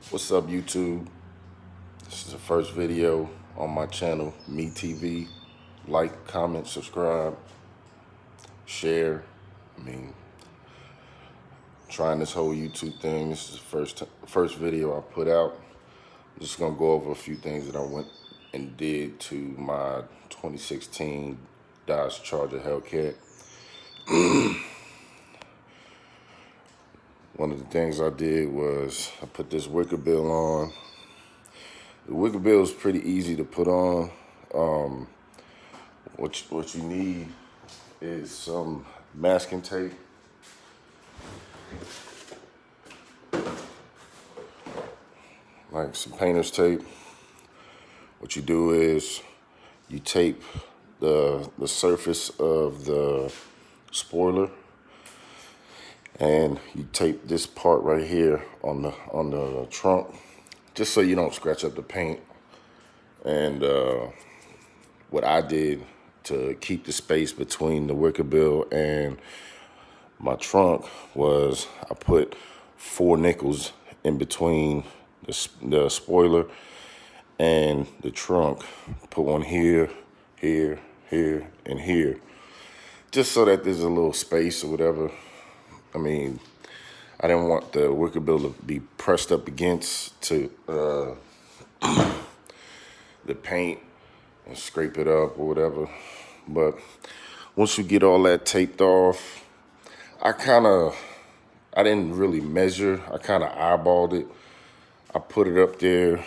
What's up, YouTube? This is the first video on my channel, Me TV. Like, comment, subscribe, share. Trying this whole YouTube thing. This is the first video I put out. I'm just gonna go over a few things that I went and did to my 2016 Dodge Charger Hellcat. One of the things I did was I put this Wicker bill on. The Wicker bill is pretty easy to put on. What you need is some masking tape. Like some painter's tape. What you do is you tape the surface of the spoiler, and you tape this part right here on the trunk, just so you don't scratch up the paint. And what I did to keep the space between the Wicker bill and my trunk was I put 4 nickels in between the spoiler and the trunk. Put one here, here, here, and here, just so that there's a little space or whatever. I mean, I didn't want the Wicker bill to be pressed up against to the paint and scrape it up or whatever. But once you get all that taped off, I didn't really measure. I kind of eyeballed it. I put it up there,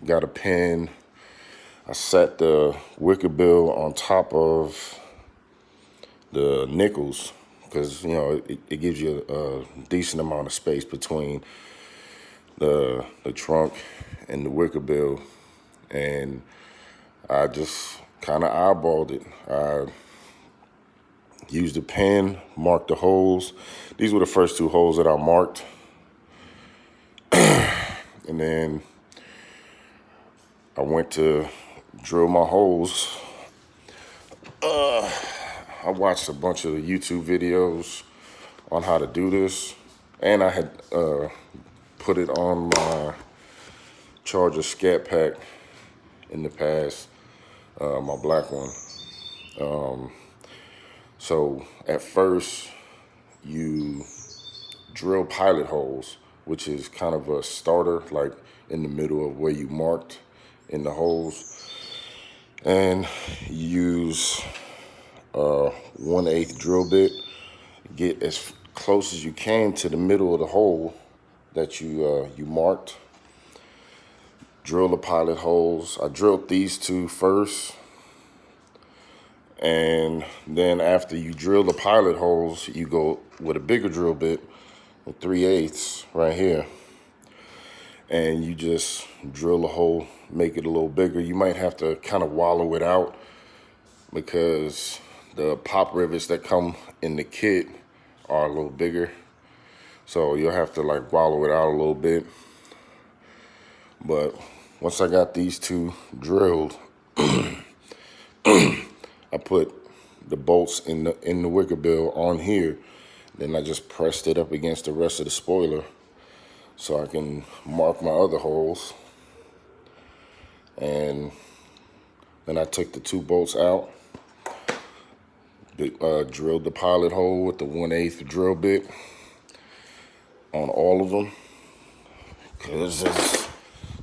got a pen. I sat the Wicker bill on top of the nickels because, you know, it gives you a decent amount of space between the trunk and the Wicker bill. And I just kind of eyeballed it. I used a pen, marked the holes. These were the first 2 holes that I marked. And then I went to drill my holes. I watched a bunch of YouTube videos on how to do this. And I had put it on my Charger Scat Pack in the past, my black one. So at first you drill pilot holes, which is kind of a starter, like in the middle of where you marked in the holes. And you use a 1/8 drill bit. Get as close as you can to the middle of the hole that you marked. Drill the pilot holes. I drilled these 2 first. And then after you drill the pilot holes, you go with a bigger drill bit, a 3/8 right here. And you just drill a hole, make it a little bigger. You might have to kind of wallow it out because the pop rivets that come in the kit are a little bigger. So you'll have to like wallow it out a little bit. But once I got these 2 drilled, I put the bolts in the Wicker bill on here. Then I just pressed it up against the rest of the spoiler so I can mark my other holes. And then I took the 2 bolts out, drilled the pilot hole with the 1/8 drill bit on all of them, because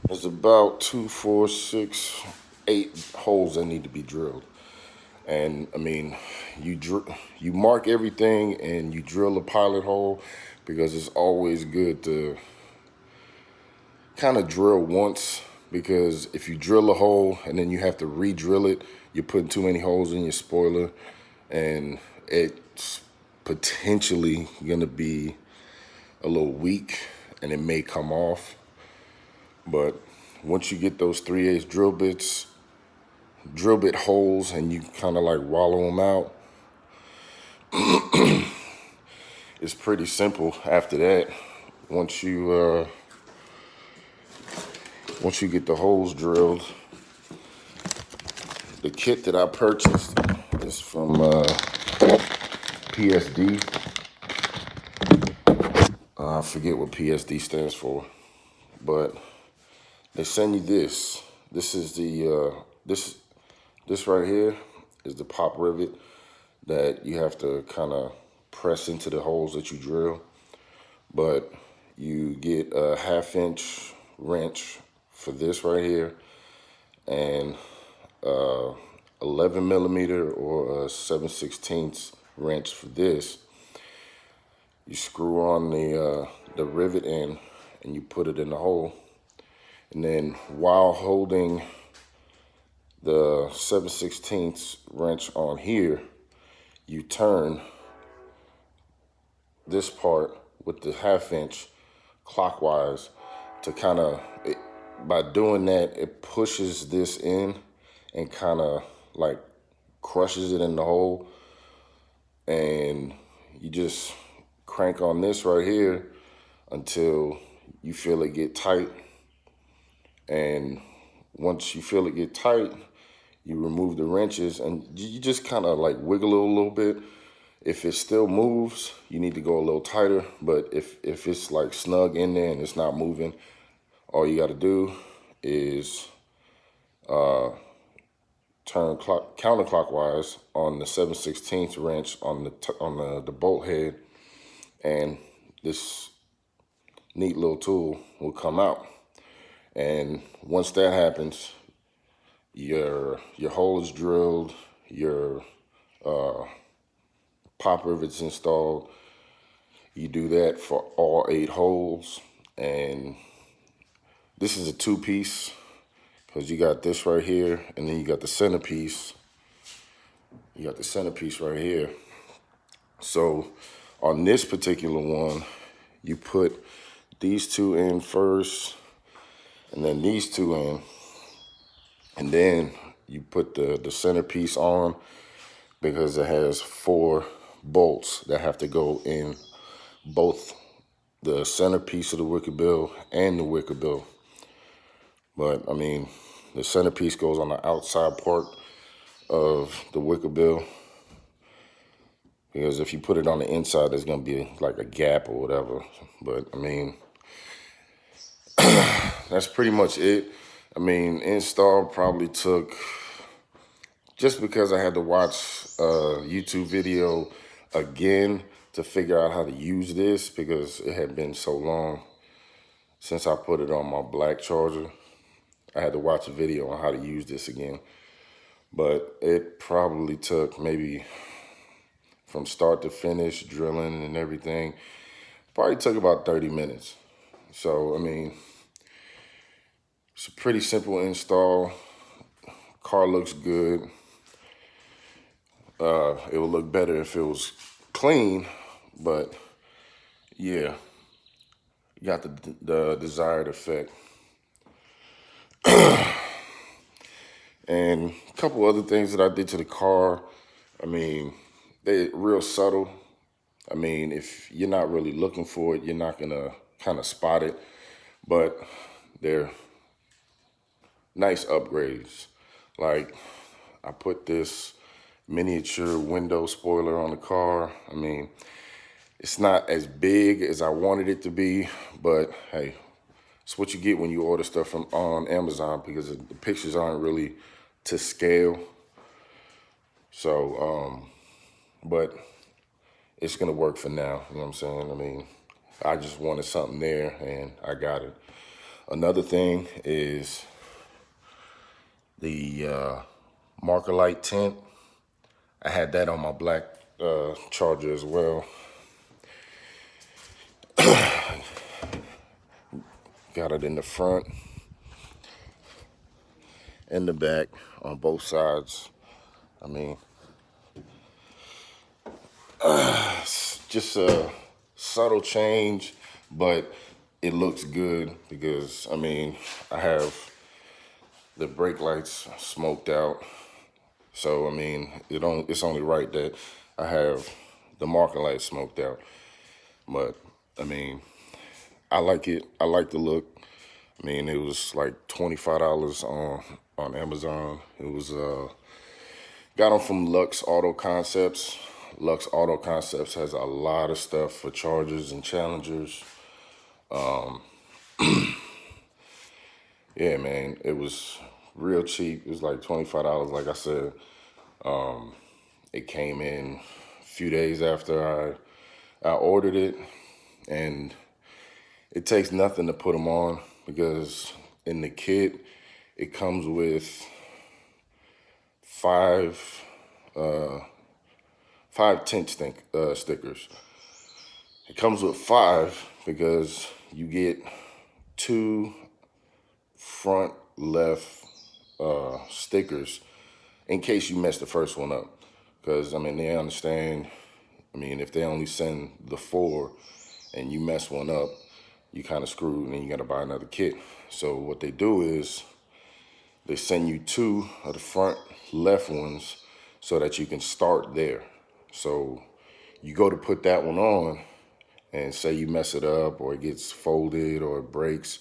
there's about 2, 4, 6, 8 holes that need to be drilled. And I mean, you mark everything and you drill a pilot hole, because it's always good to kind of drill once, because if you drill a hole and then you have to re-drill it, you're putting too many holes in your spoiler and it's potentially gonna be a little weak and it may come off. But once you get those 3/8 drill bit holes and you kind of like wallow them out, it's pretty simple after that. Once you get the holes drilled, the kit that I purchased is from PSD. I forget what PSD stands for, but they send you this. This is the this right here is the pop rivet that you have to kind of press into the holes that you drill. But you get a 1/2 inch wrench for this right here, and 11 millimeter or a 7/16 wrench for this. You screw on the rivet in, and you put it in the hole. And then while holding the 7/16 wrench on here, you turn this part with the 1/2 inch clockwise to kind of, by doing that, it pushes this in and kind of like crushes it in the hole. And you just crank on this right here until you feel it get tight. And once you feel it get tight, you remove the wrenches and you just kind of like wiggle it a little bit. If it still moves, you need to go a little tighter. But if it's like snug in there and it's not moving, all you got to do is turn counterclockwise on the 7/16 wrench on the bolt head, and this neat little tool will come out. And once that happens, your hole is drilled, your pop rivets installed. You do that for all 8 holes, and this is a 2-piece because you got this right here, and then you got the centerpiece. You got the centerpiece right here. So on this particular one, you put these 2 in first, and then these 2 in, and then you put the centerpiece on because it has 4 bolts that have to go in both the centerpiece of the wicker bill and the wicker bill. But I mean, the centerpiece goes on the outside part of the wicker bill, because if you put it on the inside, there's gonna be like a gap or whatever. But I mean, that's pretty much it. I mean, install probably took, just because I had to watch a YouTube video again to figure out how to use this, because it had been so long since I put it on my black Charger. I had to watch a video on how to use this again. But it probably took maybe from start to finish, drilling and everything, probably took about 30 minutes. So, I mean, it's a pretty simple install. Car looks good. It would look better if it was clean, but yeah, you got the desired effect. And a couple other things that I did to the car, I mean, they're real subtle. I mean, if you're not really looking for it, you're not gonna kind of spot it, but they're nice upgrades. Like, I put this miniature window spoiler on the car. I mean, it's not as big as I wanted it to be, but hey, it's what you get when you order stuff from on Amazon, because the pictures aren't really to scale. So, but it's gonna work for now, you know what I'm saying? I mean, I just wanted something there and I got it. Another thing is the marker light tint. I had that on my black Charger as well. Got it in the front and the back on both sides. I mean, it's just a subtle change, but it looks good because, I mean, I have the brake lights smoked out. So, I mean, it's only right that I have the marker lights smoked out. But, I mean, I like it. I like the look. I mean, it was like $25 on Amazon. It was got them from Lux Auto Concepts. Lux Auto Concepts has a lot of stuff for Chargers and Challengers. Yeah, man, it was real cheap. It was like $25, like I said. It came in a few days after I ordered it, and it takes nothing to put them on because in the kit it comes with five tint stickers. It comes with five because you get two front left stickers in case you mess the first one up. Because I mean, they understand. I mean, if they only send the four and you mess one up, you kind of screwed, and then you got to buy another kit. So what they do is they send you two of the front left ones so that you can start there. So you go to put that one on, and say you mess it up or it gets folded or it breaks,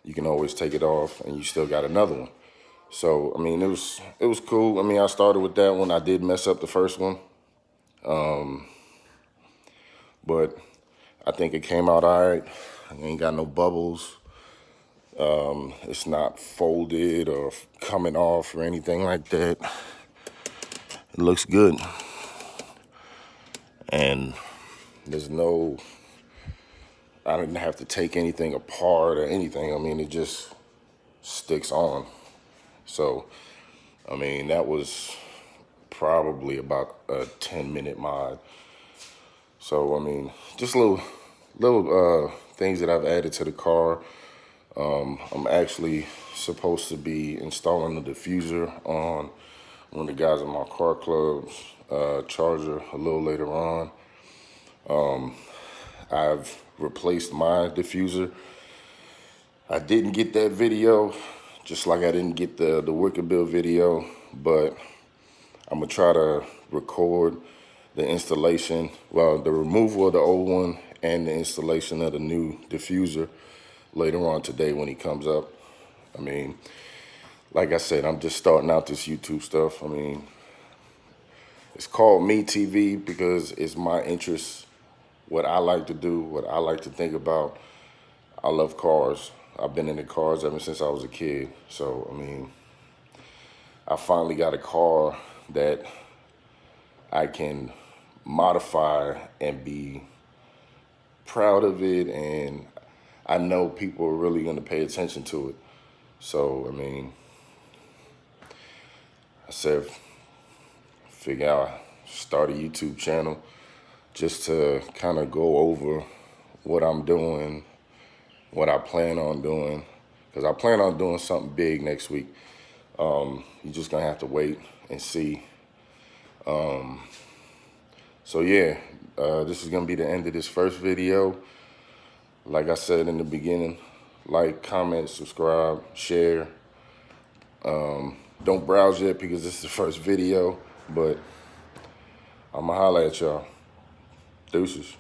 you can always take it off and you still got another one. So I mean, it was cool. I mean, I started with that one. I did mess up the first one, but I think it came out all right. It ain't got no bubbles. It's not folded or coming off or anything like that. It looks good. And there's no, I didn't have to take anything apart or anything. I mean, it just sticks on. So, I mean, that was probably about a 10-minute mod. So, I mean, just little things that I've added to the car. I'm actually supposed to be installing the diffuser on one of the guys in my car club's Charger a little later on. I've replaced my diffuser. I didn't get that video, just like I didn't get the Wicker build video, but I'm gonna try to record the installation, well, the removal of the old one and the installation of the new diffuser later on today when he comes up. I mean, like I said, I'm just starting out this YouTube stuff. I mean, it's called Me TV because it's my interest, what I like to do, what I like to think about. I love cars. I've been into cars ever since I was a kid. So, I mean, I finally got a car that I can modify and be proud of it, and I know people are really going to pay attention to it. So, I mean, I said, figure out, start a YouTube channel just to kind of go over what I'm doing, what I plan on doing, because I plan on doing something big next week. You're just going to have to wait and see. So yeah, this is gonna be the end of this first video. Like I said in the beginning, like, comment, subscribe, share. Don't browse yet because this is the first video, but I'ma holla at y'all. Deuces.